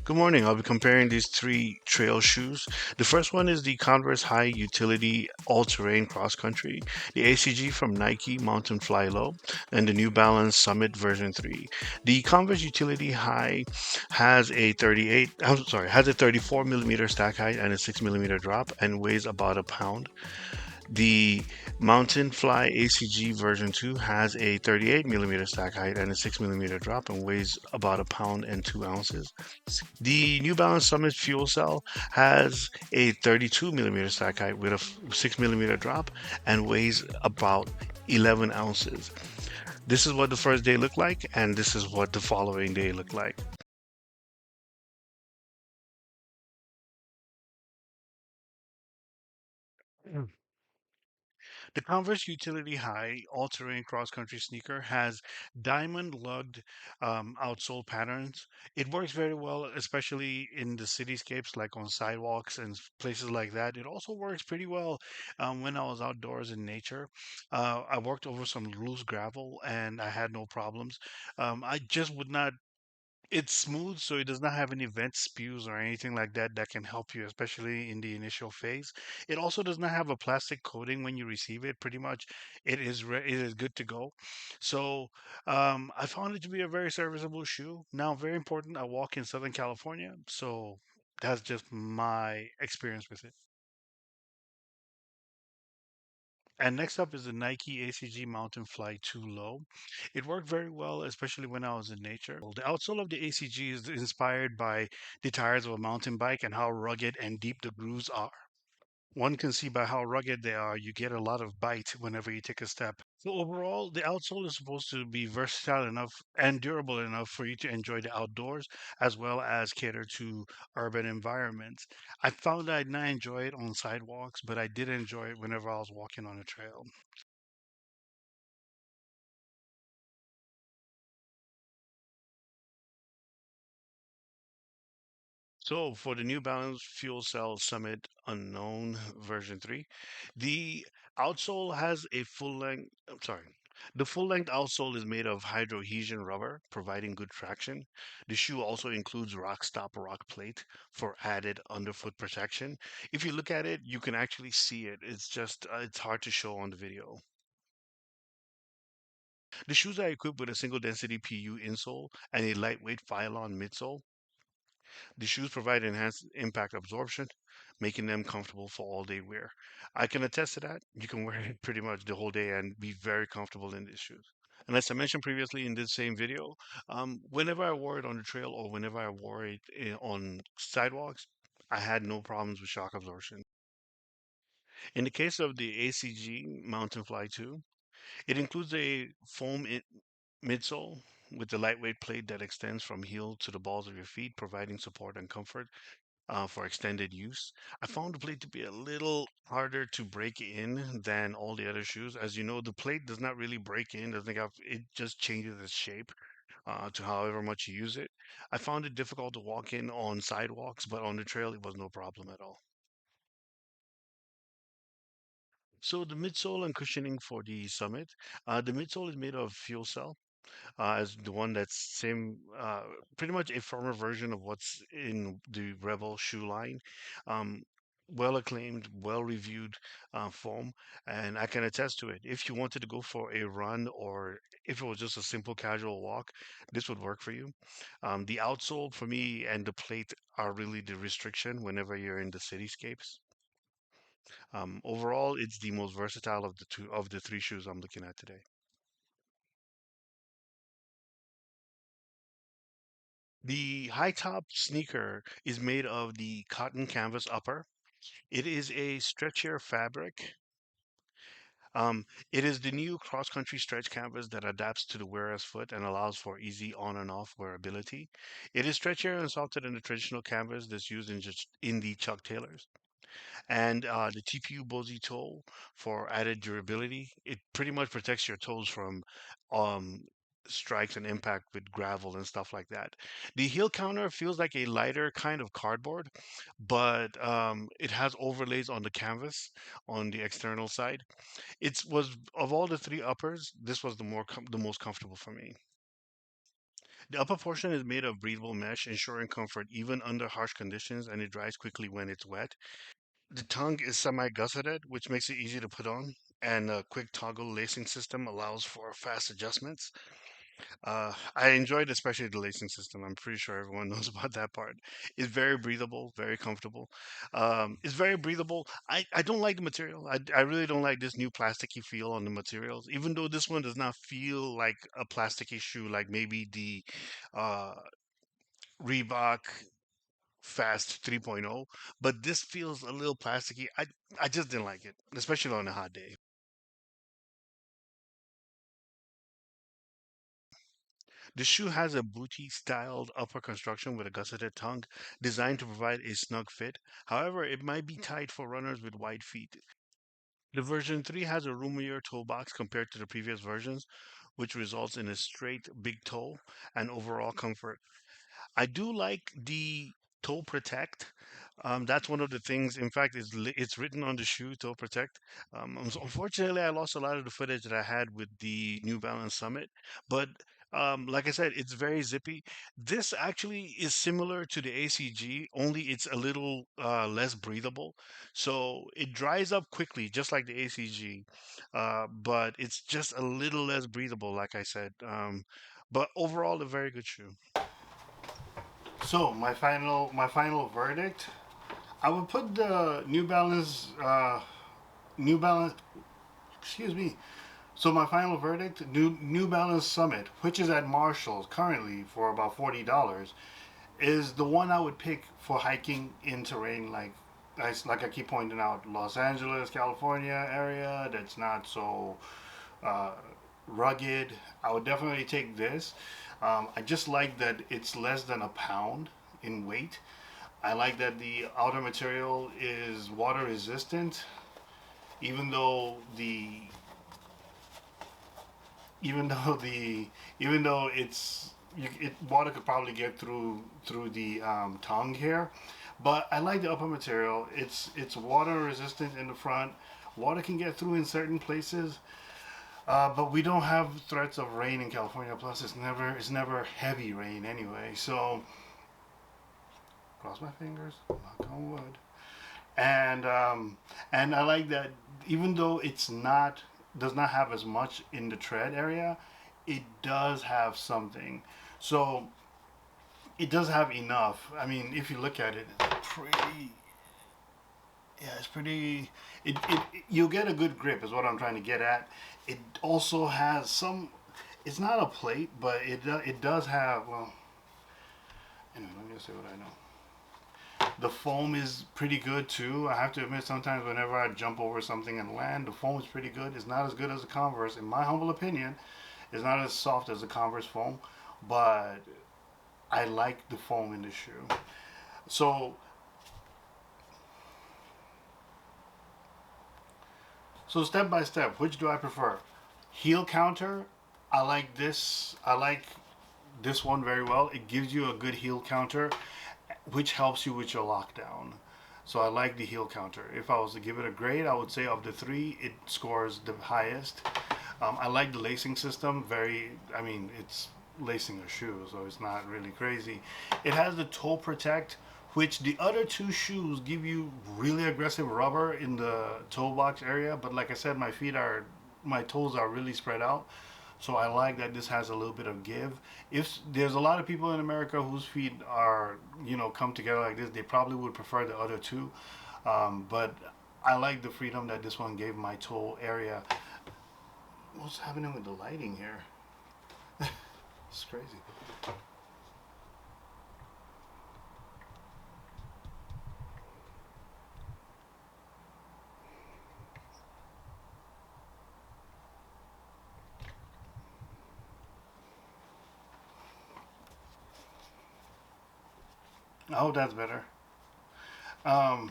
Good morning. I'll be comparing these three trail shoes. The first one is the Converse High Utility All-Terrain Cross Country, the ACG from Nike Mountain Fly Low, and the New Balance Summit version 3. The Converse Utility High has a 34 millimeter stack height and a 6 millimeter drop and weighs about a pound. The Mountain Fly ACG version 2 has a 38 millimeter stack height and a 6 millimeter drop and weighs about a pound and 2 ounces. The New Balance Summit Fuel Cell has a 32 millimeter stack height with a 6 millimeter drop and weighs about 11 ounces. This is what the first day looked like, and this is what the following day looked like. The Converse Utility High all-terrain cross-country sneaker has diamond-lugged outsole patterns. It works very well, especially in the cityscapes, like on sidewalks and places like that. It also works pretty well when I was outdoors in nature. I worked over some loose gravel and I had no problems. I just would not it's smooth, so it does not have any vent spews or anything like that that can help you, especially in the initial phase. It also does not have a plastic coating when you receive it. Pretty much, it is good to go. So I found it to be a very serviceable shoe. Now, very important. I walk in Southern California, so that's just my experience with it. And next up is the Nike ACG Mountain Fly 2 Low. It worked very well, especially when I was in nature. The outsole of the ACG is inspired by the tires of a mountain bike and how rugged and deep the grooves are. One can see by how rugged they are, you get a lot of bite whenever you take a step. So overall, the outsole is supposed to be versatile enough and durable enough for you to enjoy the outdoors as well as cater to urban environments. I found I did not enjoy it on sidewalks, but I did enjoy it whenever I was walking on a trail. So for the New Balance Fuel Cell Summit Unknown version 3, the outsole has a full length, I'm sorry, the full length outsole is made of hydrohesion rubber, providing good traction. The shoe also includes rock stop rock plate for added underfoot protection. If you look at it, you can actually see it. It's hard to show on the video. The shoes are equipped with a single density PU insole and a lightweight Phylon midsole. The shoes provide enhanced impact absorption, making them comfortable for all day wear. I can attest to that. You can wear it pretty much the whole day and be very comfortable in these shoes. And as I mentioned previously in this same video, whenever I wore it on the trail or whenever I wore it on sidewalks, I had no problems with shock absorption. In the case of the ACG Mountain Fly 2, it includes a midsole with a lightweight plate that extends from heel to the balls of your feet, providing support and comfort for extended use. I found the plate to be a little harder to break in than all the other shoes. As you know, the plate does not really break in, doesn't have, it just changes its shape to however much you use it. I found it difficult to walk in on sidewalks, but on the trail, it was no problem at all. So the midsole and cushioning for the Summit, the midsole is made of fuel cell as the one that's pretty much a firmer version of what's in the Rebel shoe line. Um, well acclaimed, well reviewed foam, and I can attest to it. If you wanted to go for a run or if it was just a simple casual walk, this would work for you. The outsole for me and the plate are really the restriction whenever you're in the cityscapes. Overall, it's the most versatile of the three shoes I'm looking at today. The high top sneaker is made of the cotton canvas upper. It is a stretchier fabric. Um, it is the new cross-country stretch canvas that adapts to the wearer's foot and allows for easy on and off wearability. It is stretchier and softer than the traditional canvas that's used in the Chuck Taylors. And the TPU Bozy toe for added durability. It pretty much protects your toes from um, strikes and impact with gravel and stuff like that. The heel counter feels like a lighter kind of cardboard, but it has overlays on the canvas on the external side. It was of all the three uppers, this was the most comfortable for me. The upper portion is made of breathable mesh, ensuring comfort even under harsh conditions, and it dries quickly when it's wet. The tongue is semi-gusseted, which makes it easy to put on, and a quick toggle lacing system allows for fast adjustments. I enjoyed especially the lacing system. I'm pretty sure everyone knows about that part. It's very breathable, very comfortable. It's very breathable. I don't like the material. I really don't like this new plasticky feel on the materials, even though this one does not feel like a plasticky shoe, like maybe the uh, Reebok Fast 3.0, but this feels a little plasticky. I just didn't like it, especially on a hot day. The shoe has a booty-styled upper construction with a gusseted tongue, designed to provide a snug fit. However, it might be tight for runners with wide feet. The version 3 has a roomier toe box compared to the previous versions, which results in a straight big toe and overall comfort. I do like the toe protect. That's one of the things. In fact, it's written on the shoe, toe protect. Unfortunately, I lost a lot of the footage that I had with the New Balance Summit, but like I said, it's very zippy. This actually is similar to the ACG, only it's a little less breathable. So it dries up quickly, just like the ACG, but it's just a little less breathable, like I said. But overall, a very good shoe. So my final verdict, I would put the New Balance. Excuse me. So my final verdict, New Balance Summit, which is at Marshalls currently for about $40, is the one I would pick for hiking in terrain like I keep pointing out, Los Angeles, California area that's not so uh, rugged. I would definitely take this. I just like that it's less than a pound in weight. I like that the outer material is water resistant, even though the even though the even though water could probably get through the tongue here, but I like the upper material. It's water resistant in the front. Water can get through in certain places, but we don't have threats of rain in California. Plus, it's never heavy rain anyway. So cross my fingers, knock on wood. And and I like that even though it's not does not have as much in the tread area, it does have something. So it does have enough. I mean, if you look at it, it's pretty. Yeah, it's pretty. You'll get a good grip, is what I'm trying to get at. It also has some. It's not a plate, but it does have. Well, anyway, let me just say what I know. The foam is pretty good too. I have to admit, sometimes whenever I jump over something and land, the foam is pretty good. It's not as good as the Converse, in my humble opinion. It's not as soft as the Converse foam, but I like the foam in the shoe. So, so step by step, which do I prefer? Heel counter. I like this. I like this one very well. It gives you a good heel counter, which helps you with your lockdown. So I like the heel counter. If I was to give it a grade, I would say of the three, it scores the highest. I like the lacing system. I mean, it's lacing a shoe, so it's not really crazy. It has the toe protect, which the other two shoes give you really aggressive rubber in the toe box area. But like I said, my toes are really spread out. So I like that this has a little bit of give. If there's a lot of people in America whose feet are, come together like this, they probably would prefer the other two. But I like the freedom that this one gave my toe area. What's happening with the lighting here? It's crazy. I hope that's better. Um,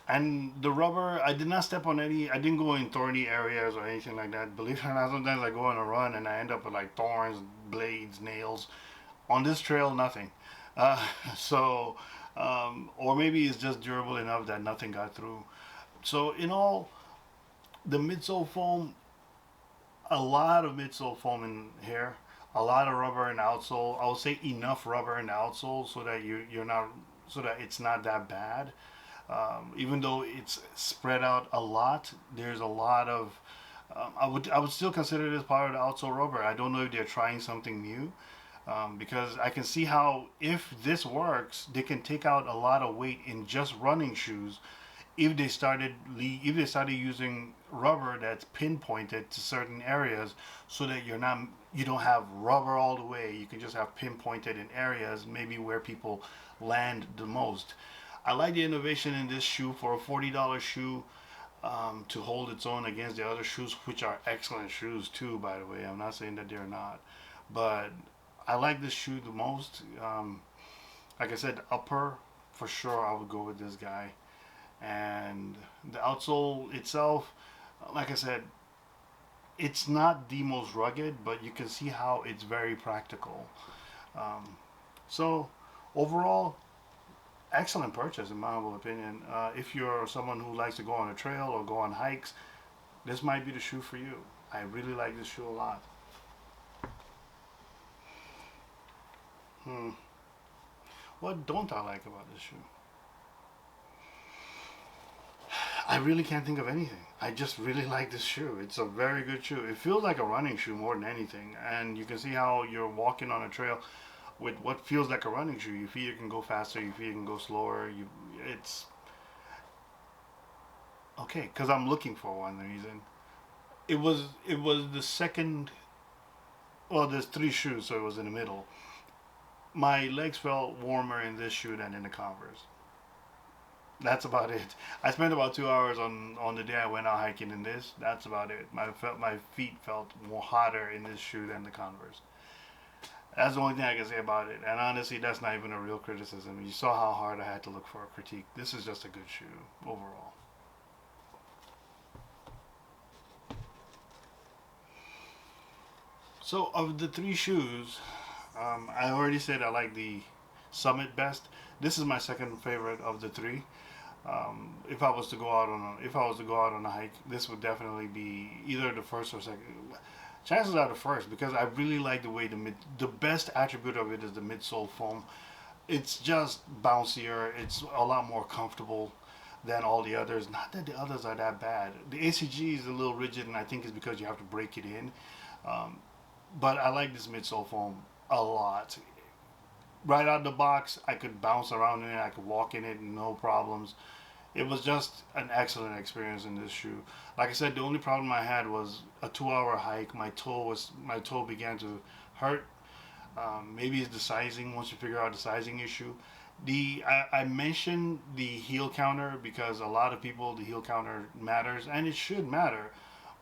and the rubber, I did not step on any. I didn't go in thorny areas or anything like that. Believe it or not, sometimes I go on a run and I end up with like thorns, blades, nails. On this trail, nothing. Uh, so, or maybe it's just durable enough that nothing got through. So, in all, the midsole foam, a lot of midsole foam in here. a lot of rubber in the outsole. I would say enough rubber in the outsole so that you're not, so that it's not that bad. Even though it's spread out a lot, there's a lot of. I would still consider this part of the outsole rubber. I don't know if they're trying something new, because I can see how if this works, they can take out a lot of weight in just running shoes if they started using rubber that's pinpointed to certain areas so that you don't have rubber all the way. You can just have pinpointed in areas maybe where people land the most. I like the innovation in this shoe for a $40 shoe, to hold its own against the other shoes, which are excellent shoes too, by the way. I'm not saying that they're not, but I like this shoe the most. Like I said, upper, for sure I would go with this guy. And the outsole itself, like I said, it's not the most rugged, but you can see how it's very practical. Um, so overall, excellent purchase in my humble opinion. If you're someone who likes to go on a trail or go on hikes, this might be the shoe for you. I really like this shoe a lot. Hmm. What don't I like about this shoe? I really can't think of anything. I just really like this shoe. It's a very good shoe. It feels like a running shoe more than anything. And you can see how you're walking on a trail with what feels like a running shoe. Your feet can go faster, your feet can go slower. It's okay because I'm looking for one reason. It was the second. Well, there's three shoes, so it was in the middle. My legs felt warmer in this shoe than in the Converse. That's about it. I spent about 2 hours on the day I went out hiking in this. That's about it. My feet felt more hotter in this shoe than the Converse. That's the only thing I can say about it. And honestly, that's not even a real criticism. You saw how hard I had to look for a critique. This is just a good shoe overall. So of the three shoes, I already said I like the Summit best. This is my second favorite of the three. If I was to go out on a hike, this would definitely be either the first or second. Chances are the first because I really like the way the best attribute of it is the midsole foam. It's just bouncier. It's a lot more comfortable than all the others. Not that the others are that bad. The ACG is a little rigid, and I think it's because you have to break it in. Um, but I like this midsole foam a lot. Right out of the box, I could bounce around in it. I could walk in it, no problems. It was just an excellent experience in this shoe. Like I said, the only problem I had was a 2 hour hike. My toe began to hurt. Maybe it's the sizing. Once you figure out the sizing issue, I mentioned the heel counter because a lot of people the heel counter matters and it should matter.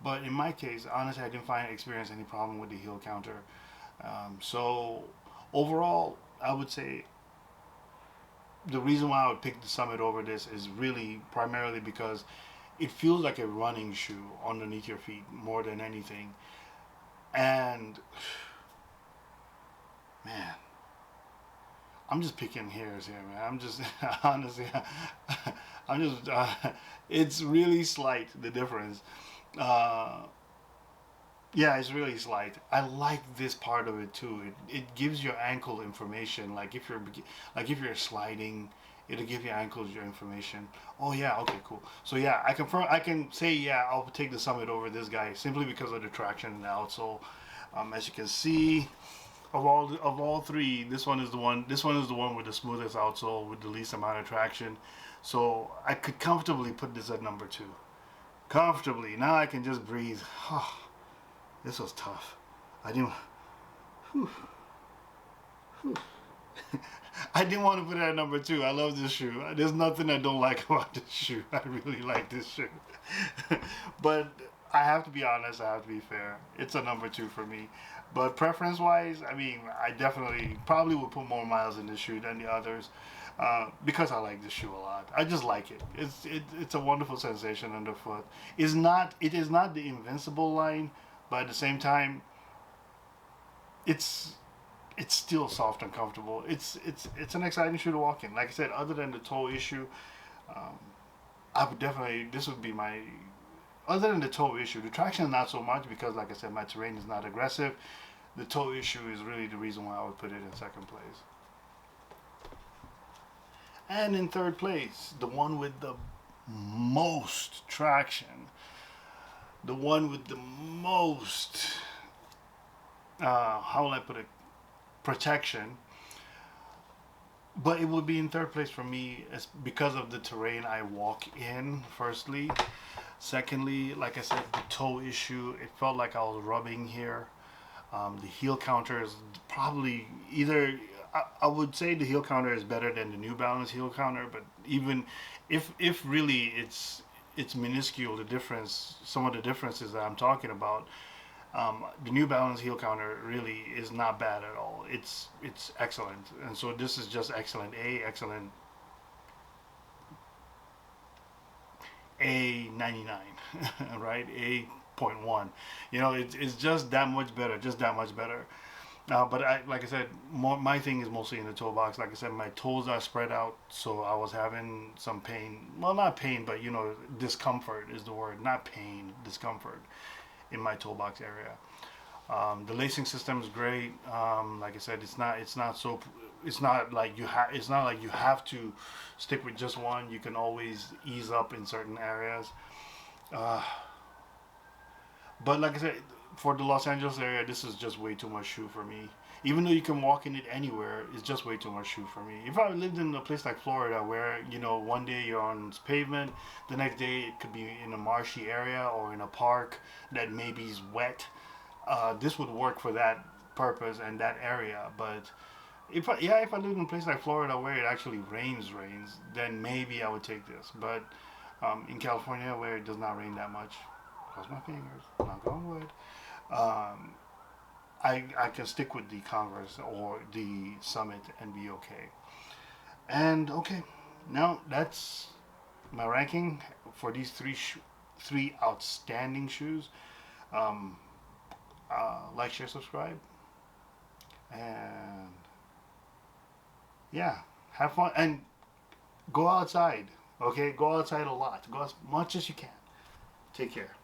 But in my case, honestly, I didn't experience any problem with the heel counter. So overall, I would say the reason why I would pick the Summit over this is really primarily because it feels like a running shoe underneath your feet more than anything. And man, I'm just picking hairs here, man. I'm just honestly, I'm just. It's really slight the difference. Uh, yeah, it's really slight. I like this part of it too. It gives your ankle information. Like if you're sliding, it'll give your ankles your information. Oh yeah, okay, cool. So yeah, I can say yeah, I'll take the Summit over this guy simply because of the traction and the outsole. As you can see, of all three, this one is the one. This one is the one with the smoothest outsole with the least amount of traction. So I could comfortably put this at number two. Comfortably. Now I can just breathe. This was tough. I didn't. Whew, whew. I didn't want to put it at number two. I love this shoe. There's nothing I don't like about this shoe. I really like this shoe. But I have to be honest. I have to be fair. It's a number two for me. But preference wise, I mean, I definitely probably would put more miles in this shoe than the others. Because I like this shoe a lot. I just like it. It's a wonderful sensation underfoot. It is not the invincible line, but at the same time, it's it's still soft and comfortable. It's an exciting shoe to walk in. Like I said, other than the toe issue, um, I would definitely this would be my other than the toe issue. The traction is not so much because, like I said, my terrain is not aggressive. the toe issue is really the reason why I would put it in second place. And in third place, the one with the most traction, the one with the most, how will I put it, protection. But it would be in third place for me as because of the terrain I walk in, firstly. Secondly, like I said, the toe issue, it felt like I was rubbing here. The heel counter is probably either, I would say the heel counter is better than the New Balance heel counter, but even if really it's minuscule, the difference, some of the differences that I'm talking about, the New Balance heel counter really is not bad at all. It's excellent, and so this is just excellent. Excellent A99, right? A.1. You know, it's just that much better, just that much better. But like I said, my thing is mostly in the toe box. Like I said, my toes are spread out, so I was having some pain. Well, not pain, but you know, discomfort is the word. Not pain, discomfort in my toe box area. The lacing system is great. Like I said, it's not like it's not like you have to stick with just one. You can always ease up in certain areas. Uh, but like I said, for the Los Angeles area, this is just way too much shoe for me. Even though you can walk in it anywhere, it's just way too much shoe for me. If I lived in a place like Florida, where you know one day you're on pavement, the next day it could be in a marshy area or in a park that maybe is wet, this would work for that purpose and that area. But if I lived in a place like Florida where it actually rains, then maybe I would take this. But in California where it does not rain that much, cross my fingers, knock on wood. Um, I can stick with the Converse or the Summit and be okay. And okay, now that's my ranking for these three outstanding shoes. Um, like, share, subscribe, and yeah, have fun and go outside. Okay, go outside a lot. Go as much as you can. Take care.